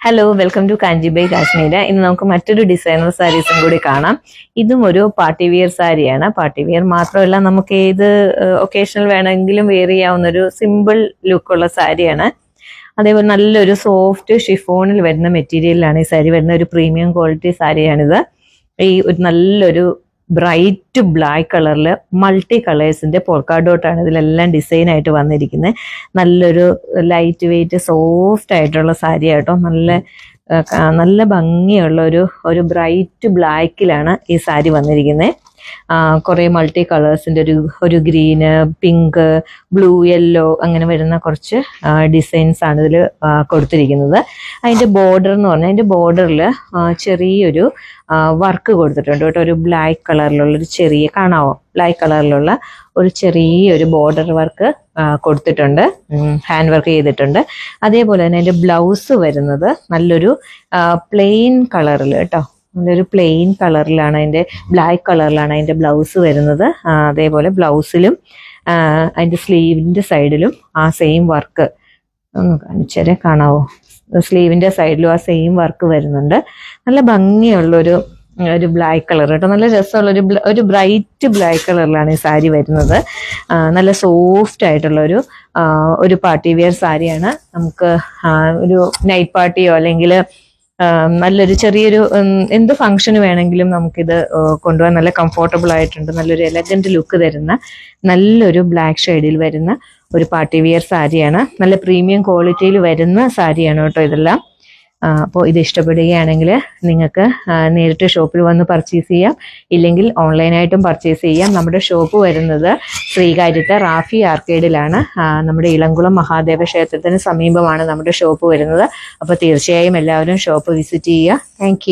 Hello, welcome to Kanchi by Kashmira. ഇന്ന് നമുക്ക് മറ്റൊരു ഡിസൈനർ സാരീസും കൂടി കാണാം. ഇതും ഒരു പാർട്ടി വിയർ സാരിയാണ്. പാർട്ടി വിയർ മാത്രമല്ല, നമുക്ക് ഏത് ഒക്കേഷണൽ വേണമെങ്കിലും വെയർ ചെയ്യാവുന്ന ഒരു സിമ്പിൾ ലുക്കുള്ള സാരിയാണ്. അതേപോലെ നല്ലൊരു സോഫ്റ്റ് ഷിഫോണിൽ വരുന്ന മെറ്റീരിയലിലാണ് ഈ സാരി വരുന്ന. ഒരു പ്രീമിയം ക്വാളിറ്റി സാരിയാണിത്. ഈ ഒരു നല്ലൊരു ബ്രൈറ്റ് ബ്ലാക്ക് കളറിൽ മൾട്ടി കളേഴ്സിന്റെ പോൾക്കാ ഡോട്ടാണ് ഇതിലെല്ലാം ഡിസൈൻ ആയിട്ട് വന്നിരിക്കുന്നത്. നല്ലൊരു ലൈറ്റ് വെയിറ്റ് സോഫ്റ്റ് ആയിട്ടുള്ള സാരി ആട്ടോ. നല്ല ഭംഗിയുള്ള ഒരു ബ്രൈറ്റ് ബ്ലാക്കിലാണ് ഈ സാരി വന്നിരിക്കുന്നത്. കുറേ മൾട്ടി കളേഴ്സിന്റെ ഒരു ഗ്രീന്, പിങ്ക്, ബ്ലൂ, യെല്ലോ അങ്ങനെ വരുന്ന കുറച്ച് ഡിസൈൻസ് ആണ് ഇതിൽ കൊടുത്തിരിക്കുന്നത്. അതിന്റെ ബോർഡർ എന്ന് പറഞ്ഞാൽ അതിന്റെ ബോർഡറിൽ ചെറിയൊരു വർക്ക് കൊടുത്തിട്ടുണ്ട് കേട്ടോ. ഒരു ബ്ലാക്ക് കളറിലുള്ള ഒരു ചെറിയ കാണാവോ, ബ്ലാക്ക് കളറിലുള്ള ഒരു ചെറിയൊരു ബോർഡർ വർക്ക് കൊടുത്തിട്ടുണ്ട്, ഹാൻഡ് വർക്ക് ചെയ്തിട്ടുണ്ട്. അതേപോലെ തന്നെ അതിന്റെ ബ്ലൗസ് വരുന്നത് നല്ലൊരു പ്ലെയിൻ കളറിൽ കേട്ടോ. നല്ലൊരു പ്ലെയിൻ കളറിലാണ് അതിന്റെ, ബ്ലാക്ക് കളറിലാണ് അതിന്റെ ബ്ലൗസ് വരുന്നത്. അതേപോലെ ബ്ലൗസിലും അതിന്റെ സ്ലീവിന്റെ സൈഡിലും ആ സെയിം വർക്ക് ഒന്ന് കാണിച്ചേരെ, കാണാവോ, സ്ലീവിന്റെ സൈഡിലും ആ സെയിം വർക്ക് വരുന്നുണ്ട്. നല്ല ഭംഗിയുള്ള ഒരു ബ്ലാക്ക് കളർ കേട്ടോ. നല്ല രസമുള്ള ഒരു ബ്രൈറ്റ് ബ്ലാക്ക് കളറിലാണ് ഈ സാരി വരുന്നത്. നല്ല സോഫ്റ്റ് ആയിട്ടുള്ള ഒരു പാർട്ടി വെയർ സാരിയാണ്. നമുക്ക് ഒരു നൈറ്റ് പാർട്ടിയോ അല്ലെങ്കിൽ നല്ലൊരു ചെറിയൊരു എന്ത് ഫംഗ്ഷന് വേണമെങ്കിലും നമുക്കിത് കൊണ്ടുപോകാൻ നല്ല കംഫോർട്ടബിൾ ആയിട്ടുണ്ട്. നല്ലൊരു എലഗന്റ് ലുക്ക് തരുന്ന നല്ലൊരു ബ്ലാക്ക് ഷെയ്ഡിൽ വരുന്ന ഒരു പാർട്ടി വെയർ സാരിയാണ്. നല്ല പ്രീമിയം ക്വാളിറ്റിയിൽ വരുന്ന സാരിയാണ് കേട്ടോ ഇതെല്ലാം. അപ്പോൾ ഇത് ഇഷ്ടപ്പെടുകയാണെങ്കിൽ നിങ്ങൾക്ക് നേരിട്ട് ഷോപ്പിൽ വന്ന് പർച്ചേസ് ചെയ്യാം, ഇല്ലെങ്കിൽ ഓൺലൈനായിട്ടും പർച്ചേസ് ചെയ്യാം. നമ്മുടെ ഷോപ്പ് വരുന്നത് ശ്രീകാര്യത്തെ റാഫി ആർക്കേഡിലാണ്. നമ്മുടെ ഇളംകുളം മഹാദേവ ക്ഷേത്രത്തിന് സമീപമാണ് നമ്മുടെ ഷോപ്പ് വരുന്നത്. അപ്പോൾ തീർച്ചയായും എല്ലാവരും ഷോപ്പ് വിസിറ്റ് ചെയ്യുക. താങ്ക്